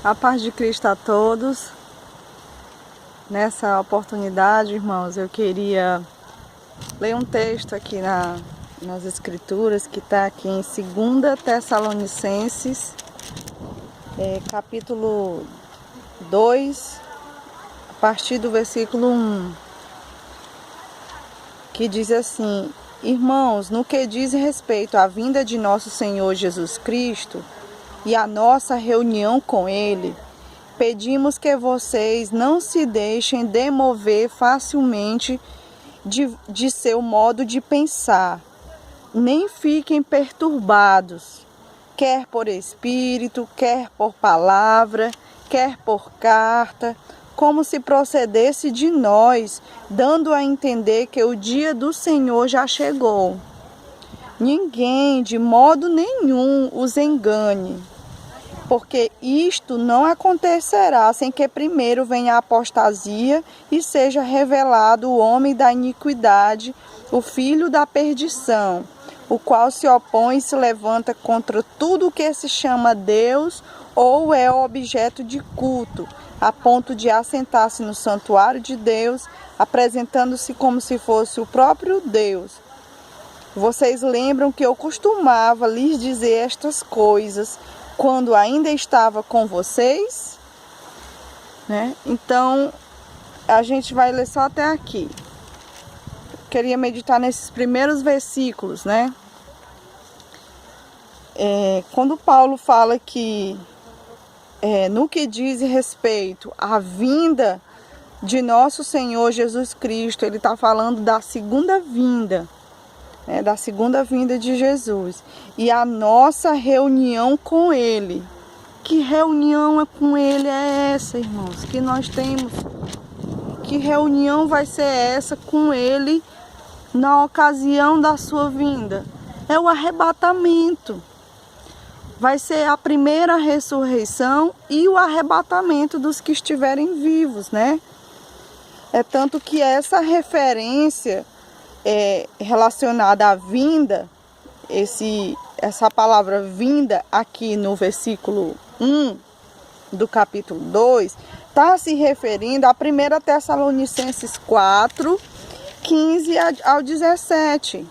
A paz de Cristo a todos. Nessa oportunidade, irmãos, eu queria ler um texto aqui nas Escrituras, que está aqui em 2 Tessalonicenses, capítulo 2, a partir do versículo 1, que diz assim: Irmãos, no que diz respeito à vinda de nosso Senhor Jesus Cristo e a nossa reunião com Ele, pedimos que vocês não se deixem demover facilmente de seu modo de pensar, nem fiquem perturbados, quer por espírito, quer por palavra, quer por carta, como se procedesse de nós, dando a entender que o dia do Senhor já chegou. Ninguém, de modo nenhum, os engane, porque isto não acontecerá sem que primeiro venha a apostasia e seja revelado o homem da iniquidade, o filho da perdição, o qual se opõe e se levanta contra tudo o que se chama Deus ou é objeto de culto, a ponto de assentar-se no santuário de Deus, apresentando-se como se fosse o próprio Deus. Vocês lembram que eu costumava lhes dizer estas coisas quando ainda estava com vocês? Né? Então, a gente vai ler só até aqui. Queria meditar nesses primeiros versículos, né? Quando Paulo fala que, no que diz respeito à vinda de nosso Senhor Jesus Cristo, ele está falando da segunda vinda. Da segunda vinda de Jesus e a nossa reunião com Ele. Que reunião com Ele é essa, irmãos, que nós temos? Que reunião vai ser essa com Ele na ocasião da sua vinda? É o arrebatamento. Vai ser a primeira ressurreição e o arrebatamento dos que estiverem vivos, né? É tanto que essa referência relacionada à vinda, essa palavra vinda aqui no versículo 1 do capítulo 2, está se referindo a 1 Tessalonicenses 4, 15 ao 17.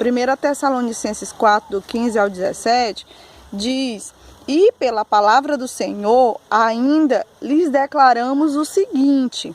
1 Tessalonicenses 4, do 15 ao 17, diz: E pela palavra do Senhor ainda lhes declaramos o seguinte: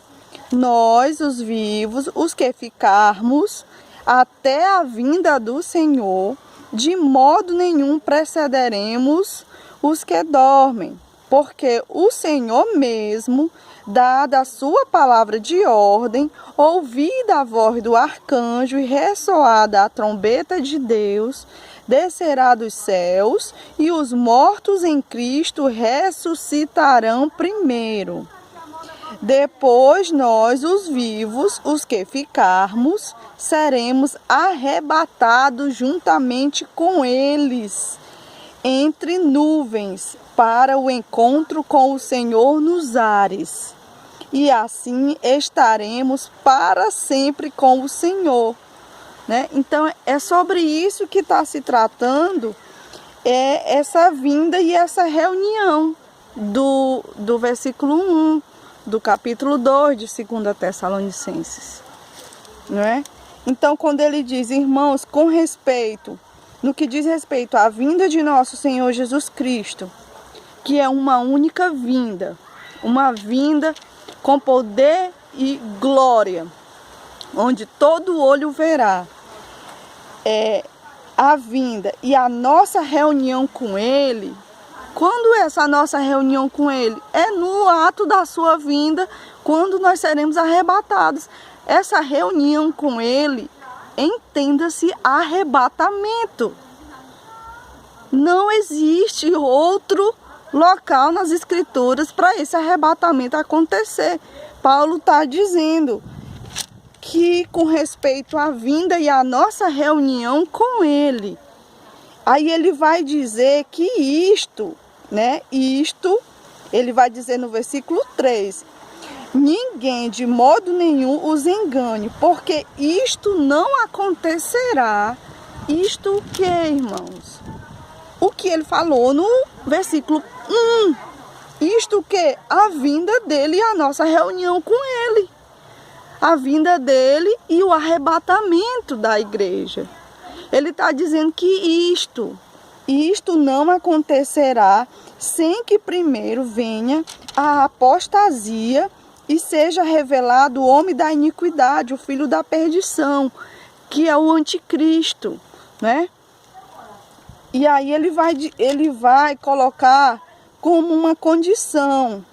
nós, os vivos, os que ficarmos até a vinda do Senhor, de modo nenhum precederemos os que dormem, porque o Senhor mesmo, dada a sua palavra de ordem, ouvida a voz do arcanjo e ressoada a trombeta de Deus, descerá dos céus, e os mortos em Cristo ressuscitarão primeiro. Depois nós, os vivos, os que ficarmos, seremos arrebatados juntamente com eles, entre nuvens, para o encontro com o Senhor nos ares. E assim estaremos para sempre com o Senhor. Né? Então, é sobre isso que está se tratando, essa vinda e essa reunião do versículo 1. Do capítulo 2 de 2 Tessalonicenses, não é? Então, quando ele diz, irmãos, com respeito, no que diz respeito à vinda de nosso Senhor Jesus Cristo, que é uma única vinda, uma vinda com poder e glória, onde todo olho verá, a vinda e a nossa reunião com Ele. Quando é essa nossa reunião com Ele? É no ato da sua vinda, quando nós seremos arrebatados. Essa reunião com Ele, entenda-se arrebatamento. Não existe outro local nas Escrituras para esse arrebatamento acontecer. Paulo está dizendo que com respeito à vinda e à nossa reunião com Ele. Aí ele vai dizer que isto, ele vai dizer no versículo 3, ninguém de modo nenhum os engane, porque isto não acontecerá. Isto o que, irmãos? O que ele falou no versículo 1. Isto que? A vinda dele e a nossa reunião com ele. A vinda dele e o arrebatamento da igreja. Ele está dizendo que isto não acontecerá sem que primeiro venha a apostasia e seja revelado o homem da iniquidade, o filho da perdição, que é o anticristo, né? E aí ele vai colocar como uma condição: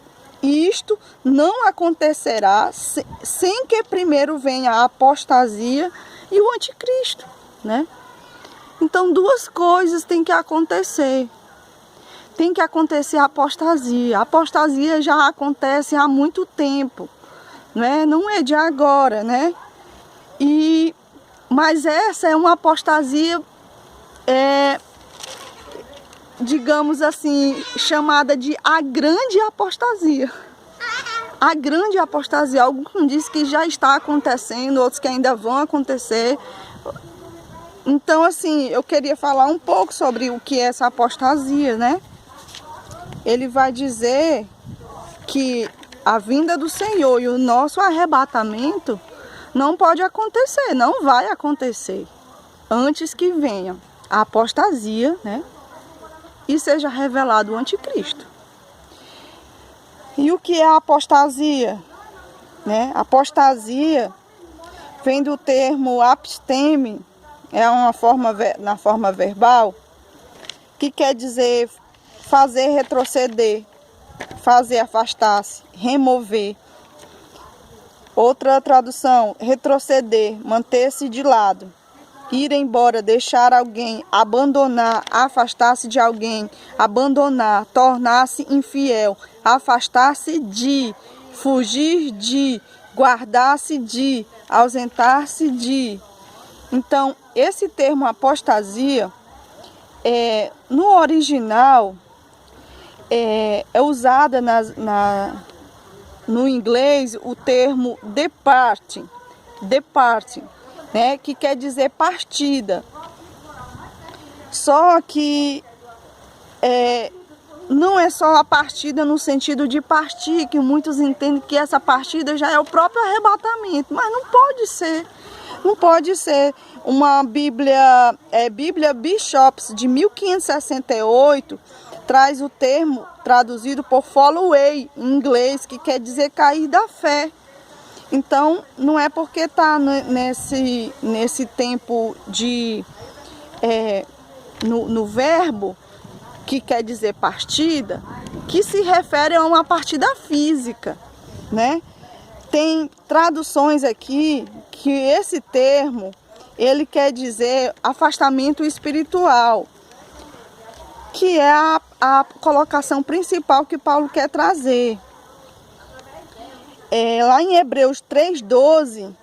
isto não acontecerá sem que primeiro venha a apostasia e o anticristo, né? Então, duas coisas têm que acontecer. Tem que acontecer a apostasia. A apostasia já acontece há muito tempo, né? Não é de agora, né? Mas essa é uma apostasia, digamos assim, chamada de a grande apostasia. A grande apostasia. Alguns dizem que já está acontecendo, outros que ainda vão acontecer. Então, assim, eu queria falar um pouco sobre o que é essa apostasia, né? Ele vai dizer que a vinda do Senhor e o nosso arrebatamento não pode acontecer, não vai acontecer antes que venha a apostasia, né? E seja revelado o anticristo. E o que é a apostasia? Né? Apostasia vem do termo apisteme, é na forma verbal, que quer dizer fazer retroceder, fazer afastar-se, remover. Outra tradução, retroceder, manter-se de lado, ir embora, deixar alguém, abandonar, afastar-se de alguém, abandonar, tornar-se infiel, afastar-se de, fugir de, guardar-se de, ausentar-se de. Então, esse termo apostasia, no original, é usada no inglês o termo departing, né, que quer dizer partida. Só que não é só a partida no sentido de partir, que muitos entendem que essa partida já é o próprio arrebatamento, mas não pode ser. Não pode ser. Uma Bíblia Bishops de 1568 traz o termo traduzido por fall away em inglês, que quer dizer cair da fé. Então, não é porque está nesse tempo de no verbo, que quer dizer partida, que se refere a uma partida física, né? Tem traduções aqui que esse termo, ele quer dizer afastamento espiritual, que é a colocação principal que Paulo quer trazer. Lá em Hebreus 3,12,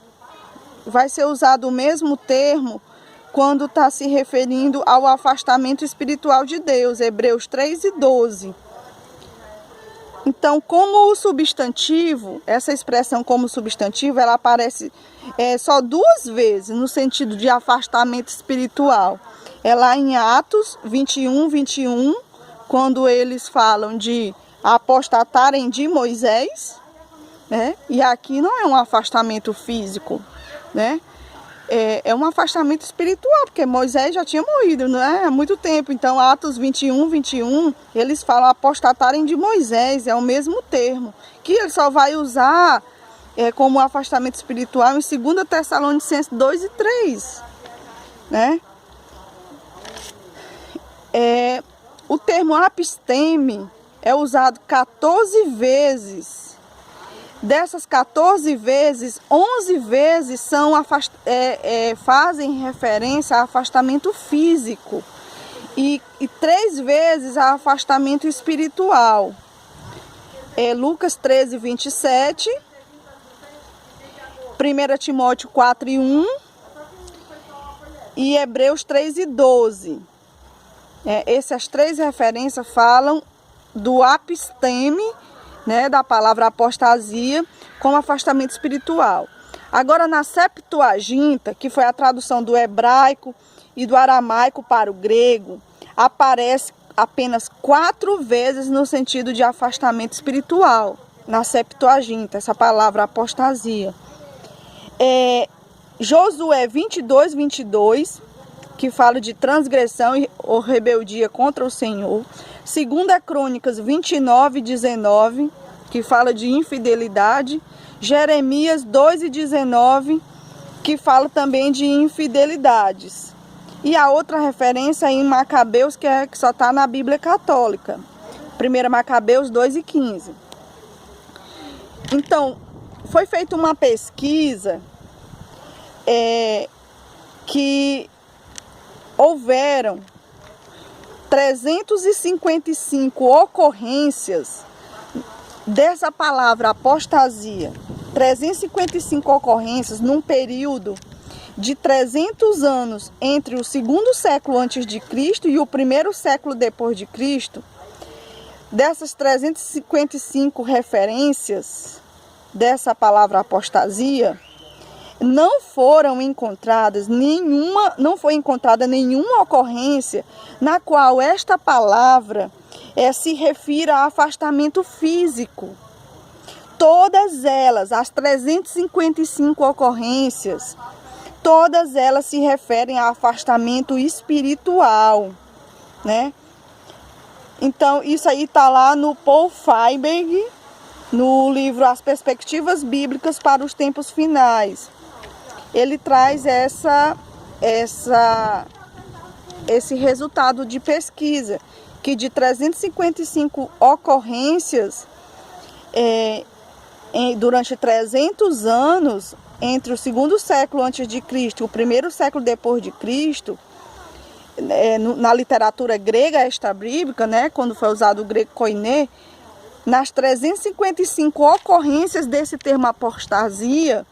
vai ser usado o mesmo termo quando está se referindo ao afastamento espiritual de Deus, Hebreus 3,12. Então, como o substantivo, essa expressão como substantivo, ela aparece só duas vezes no sentido de afastamento espiritual. É lá em Atos 21, quando eles falam de apostatarem de Moisés, né? E aqui não é um afastamento físico, né? É um afastamento espiritual, porque Moisés já tinha morrido, né? Há muito tempo. Então, Atos 21, eles falam apostatarem de Moisés, é o mesmo termo, que ele só vai usar como afastamento espiritual em 2 Tessalonicenses 2 e 3, né? O termo apisteme é usado 14 vezes. Dessas 14 vezes, 11 vezes fazem referência a afastamento físico e 3 vezes a afastamento espiritual. Lucas 13, 27, 1 Timóteo 4 e 1 e Hebreus 3 e 12. Essas 3 referências falam do apisteme, né, da palavra apostasia, como afastamento espiritual. Agora, na Septuaginta, que foi a tradução do hebraico e do aramaico para o grego, aparece apenas 4 vezes no sentido de afastamento espiritual, na Septuaginta, essa palavra apostasia. Josué 22, 22, que fala de transgressão ou rebeldia contra o Senhor. 2 Crônicas 29, 19, que fala de infidelidade. Jeremias 2 e 19, que fala também de infidelidades. E a outra referência é em Macabeus, que só está na Bíblia Católica. 1 Macabeus 2 e 15. Então, foi feita uma pesquisa que houveram 355 ocorrências dessa palavra apostasia. 355 ocorrências num período de 300 anos entre o 2º século antes de Cristo e o 1º século depois de Cristo. Dessas 355 referências dessa palavra apostasia, não foi encontrada nenhuma ocorrência na qual esta palavra se refira a afastamento físico. Todas elas, as 355 ocorrências, todas elas se referem a afastamento espiritual, né? Então, isso aí está lá no Paul Feyerabend, no livro As Perspectivas Bíblicas para os Tempos Finais. Ele traz esse resultado de pesquisa, que de 355 ocorrências durante 300 anos, entre o 2º século antes de Cristo e o 1º século depois de Cristo, na literatura grega extra-bíblica, né, quando foi usado o grego koiné, nas 355 ocorrências desse termo apostasia,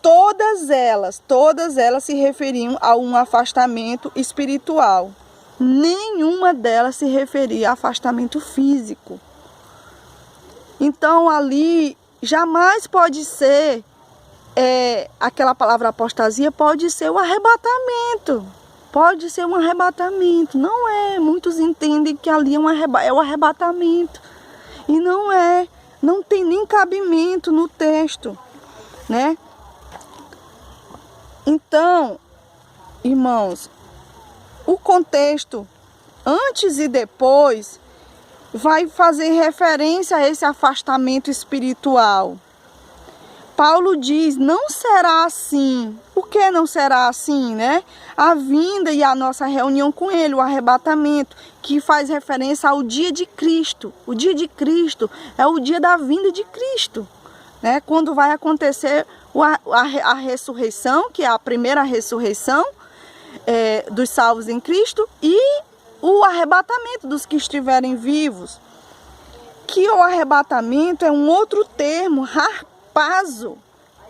todas elas se referiam a um afastamento espiritual. Nenhuma delas se referia a afastamento físico. Então, ali, jamais pode ser, aquela palavra apostasia pode ser o arrebatamento. Pode ser um arrebatamento. Não é. Muitos entendem que ali é o arrebatamento. E não é. Não tem nem cabimento no texto, né? Então, irmãos, o contexto antes e depois vai fazer referência a esse afastamento espiritual. Paulo diz, não será assim. Por que não será assim, né? A vinda e a nossa reunião com ele, o arrebatamento, que faz referência ao dia de Cristo. O dia de Cristo é o dia da vinda de Cristo, né? Quando vai acontecer a ressurreição, que é a primeira ressurreição dos salvos em Cristo, e o arrebatamento dos que estiverem vivos. Que o arrebatamento é um outro termo, harpazo.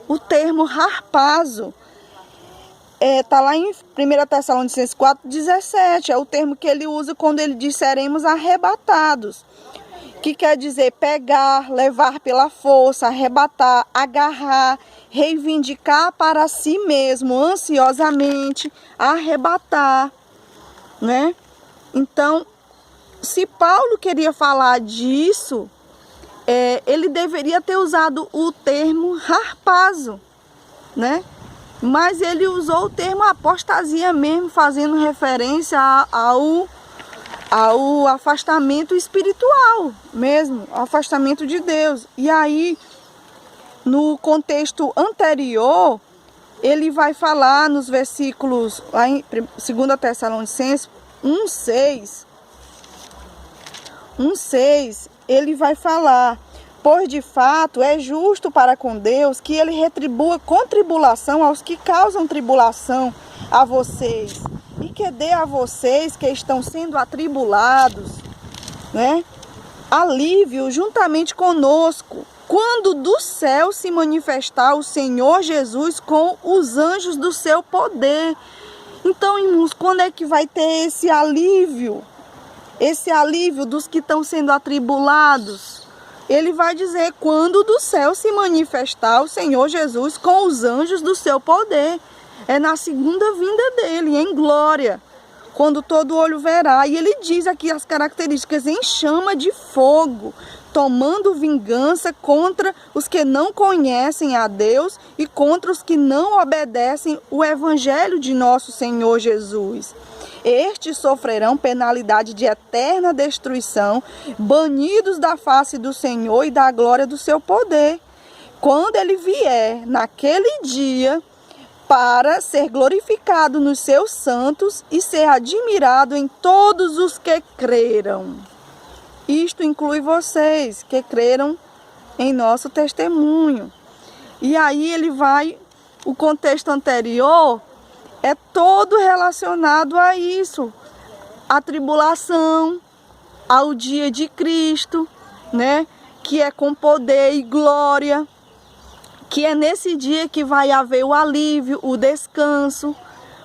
O termo harpazo está lá em 1 Tessalonicenses 4,17. É o termo que ele usa quando ele diz seremos arrebatados. Que quer dizer pegar, levar pela força, arrebatar, agarrar, reivindicar para si mesmo, ansiosamente, arrebatar, né? Então, se Paulo queria falar disso, ele deveria ter usado o termo harpazo, né? Mas ele usou o termo apostasia mesmo, fazendo referência ao afastamento espiritual mesmo, ao afastamento de Deus. E aí, no contexto anterior, ele vai falar nos versículos, lá em 2 Tessalonicenses 1,6, ele vai falar, pois de fato é justo para com Deus que ele retribua com tribulação aos que causam tribulação a vocês, e que dê a vocês que estão sendo atribulados, né, alívio juntamente conosco, quando do céu se manifestar o Senhor Jesus com os anjos do seu poder. Então, irmãos, quando é que vai ter esse alívio? Esse alívio dos que estão sendo atribulados? Ele vai dizer quando do céu se manifestar o Senhor Jesus com os anjos do seu poder. É na segunda vinda dele, em glória. quando todo olho verá. E ele diz aqui as características: em chama de fogo, tomando vingança contra os que não conhecem a Deus e contra os que não obedecem o evangelho de nosso Senhor Jesus. Estes sofrerão penalidade de eterna destruição, banidos da face do Senhor e da glória do seu poder, quando ele vier naquele dia para ser glorificado nos seus santos e ser admirado em todos os que creram. Isto inclui vocês que creram em nosso testemunho. E aí ele vai, o contexto anterior é todo relacionado a isso, a tribulação, ao dia de Cristo, né? Que é com poder e glória, que é nesse dia que vai haver o alívio, o descanso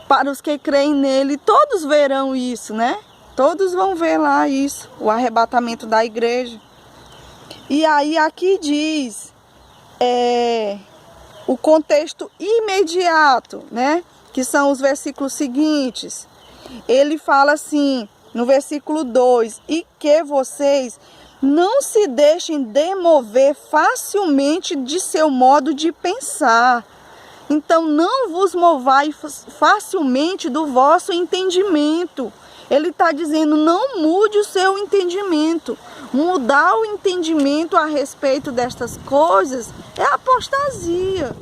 para os que creem nele. Todos verão isso, né? Todos vão ver lá isso, o arrebatamento da igreja. E aí aqui diz o contexto imediato, né? Que são os versículos seguintes. Ele fala assim, no versículo 2: e que vocês não se deixem demover facilmente de seu modo de pensar. Então não vos movai facilmente do vosso entendimento. Ele está dizendo, não mude o seu entendimento. Mudar o entendimento a respeito destas coisas é apostasia,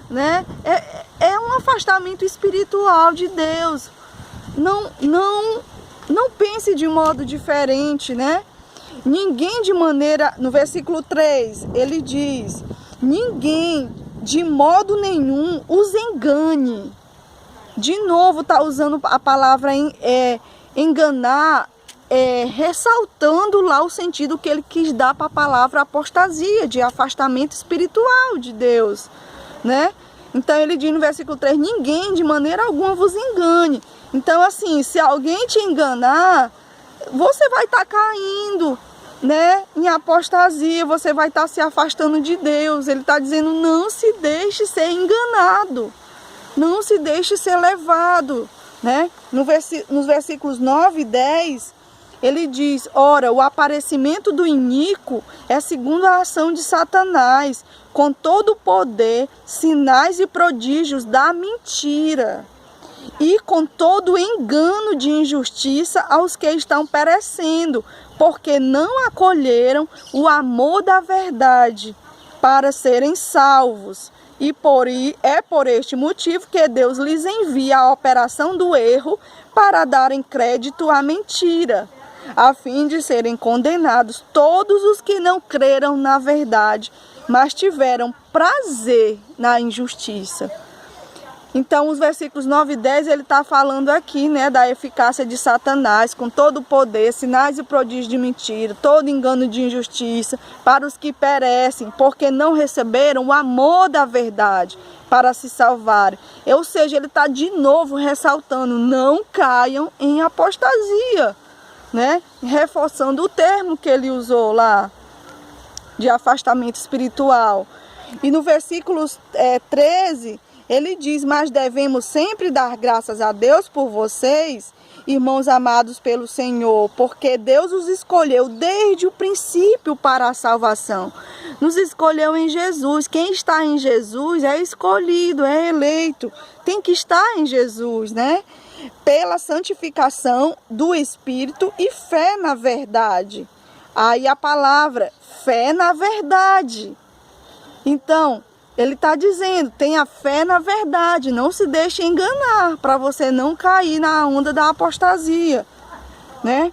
né? É um afastamento espiritual de Deus. Não pense de modo diferente, né? Ninguém de maneira... No versículo 3, ele diz, ninguém de modo nenhum os engane. De novo, está usando a palavra enganar, ressaltando lá o sentido que ele quis dar para a palavra apostasia, de afastamento espiritual de Deus, né? Então ele diz no versículo 3, ninguém de maneira alguma vos engane. Então assim, se alguém te enganar, você vai estar caindo, né, em apostasia, você vai estar se afastando de Deus. Ele está dizendo, não se deixe ser enganado, não se deixe ser levado, né? Nos versículos 9 e 10, ele diz, ora, o aparecimento do iníquo é segundo a ação de Satanás, com todo o poder, sinais e prodígios da mentira, e com todo o engano de injustiça aos que estão perecendo, porque não acolheram o amor da verdade para serem salvos. E é por este motivo que Deus lhes envia a operação do erro para darem crédito à mentira, a fim de serem condenados todos os que não creram na verdade, mas tiveram prazer na injustiça. Então, os versículos 9 e 10, ele está falando aqui, né, da eficácia de Satanás, com todo o poder, sinais e prodígios de mentira, todo engano de injustiça, para os que perecem, porque não receberam o amor da verdade para se salvarem. Ou seja, ele está de novo ressaltando, não caiam em apostasia, né, reforçando o termo que ele usou lá, de afastamento espiritual. E no versículo 13... ele diz, mas devemos sempre dar graças a Deus por vocês, irmãos amados pelo Senhor, porque Deus os escolheu desde o princípio para a salvação. Nos escolheu em Jesus. Quem está em Jesus é escolhido, é eleito. Tem que estar em Jesus, né? Pela santificação do Espírito e fé na verdade. Aí a palavra, fé na verdade. Então, ele está dizendo, tenha fé na verdade, não se deixe enganar, para você não cair na onda da apostasia, né?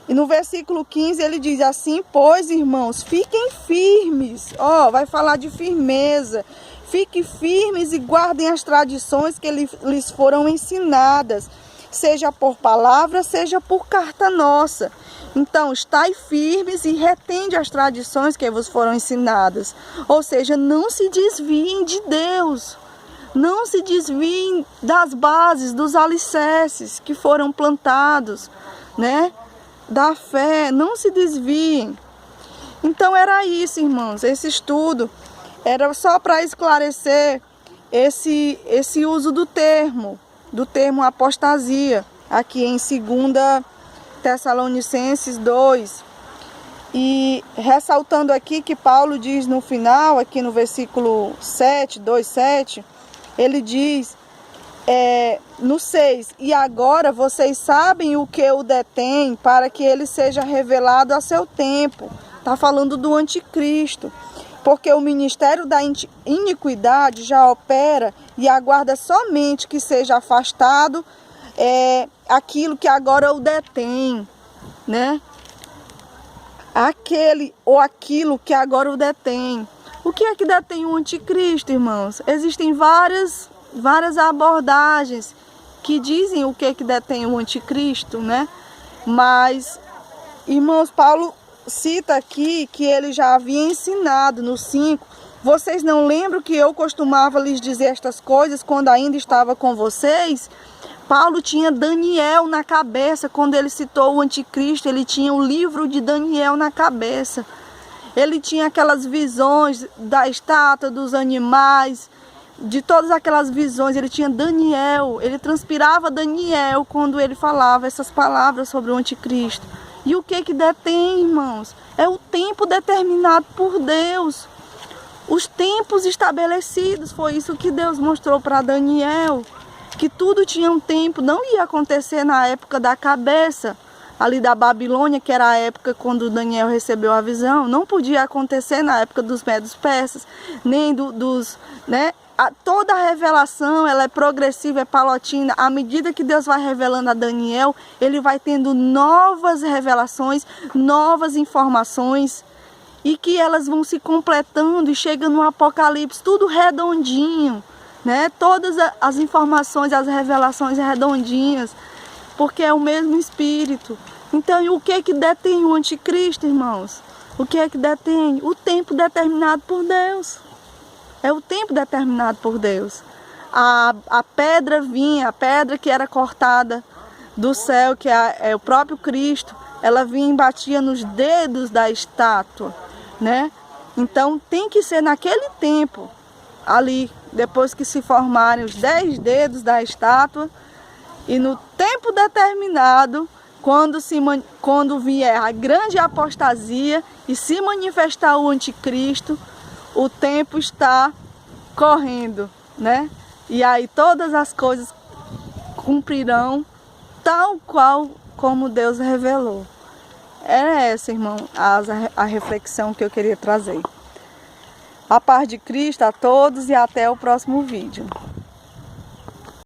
E no versículo 15 ele diz assim, pois irmãos, fiquem firmes, vai falar de firmeza, fiquem firmes e guardem as tradições que lhes foram ensinadas, seja por palavra, seja por carta nossa. Então, estai firmes e retende as tradições que vos foram ensinadas. Ou seja, não se desviem de Deus. Não se desviem das bases, dos alicerces que foram plantados, né? Da fé, não se desviem. Então, era isso, irmãos. Esse estudo era só para esclarecer esse uso do termo apostasia, aqui em 2 Tessalonicenses 2. E ressaltando aqui que Paulo diz no final, aqui no versículo 7, 2:7, ele diz no 6, e agora vocês sabem o que o detém para que ele seja revelado a seu tempo. Está falando do anticristo. Porque o ministério da iniquidade já opera e aguarda somente que seja afastado aquilo que agora o detém, né? Aquele ou aquilo que agora o detém. O que é que detém o anticristo, irmãos? Existem várias abordagens que dizem o que é que detém o anticristo, né? Mas, irmãos, Paulo cita aqui que ele já havia ensinado no 5. Vocês não lembram que eu costumava lhes dizer estas coisas quando ainda estava com vocês? Paulo tinha Daniel na cabeça. Quando ele citou o anticristo, ele tinha o livro de Daniel na cabeça. Ele tinha aquelas visões da estátua, dos animais, de todas aquelas visões. Ele tinha Daniel, ele transpirava Daniel quando ele falava essas palavras sobre o anticristo. E o que detém, irmãos? É o tempo determinado por Deus. Os tempos estabelecidos, foi isso que Deus mostrou para Daniel. Que tudo tinha um tempo, não ia acontecer na época da cabeça, ali da Babilônia, que era a época quando Daniel recebeu a visão. Não podia acontecer na época dos medos persas, nem né? Toda a revelação, ela é progressiva, é palatina. À medida que Deus vai revelando a Daniel, ele vai tendo novas revelações, novas informações, e que elas vão se completando e chega no Apocalipse, tudo redondinho, né? Todas as informações, as revelações redondinhas, porque é o mesmo Espírito. Então, e o que é que detém o anticristo, irmãos? O que é que detém? O tempo determinado por Deus. É o tempo determinado por Deus. A pedra vinha, a pedra que era cortada do céu, que é o próprio Cristo, ela vinha e batia nos dedos da estátua, né? Então tem que ser naquele tempo, ali, depois que se formarem os 10 dedos da estátua, e no tempo determinado, quando vier a grande apostasia e se manifestar o anticristo, o tempo está correndo, né? E aí todas as coisas cumprirão tal qual como Deus revelou. Era essa, irmão, a reflexão que eu queria trazer. A paz de Cristo a todos e até o próximo vídeo.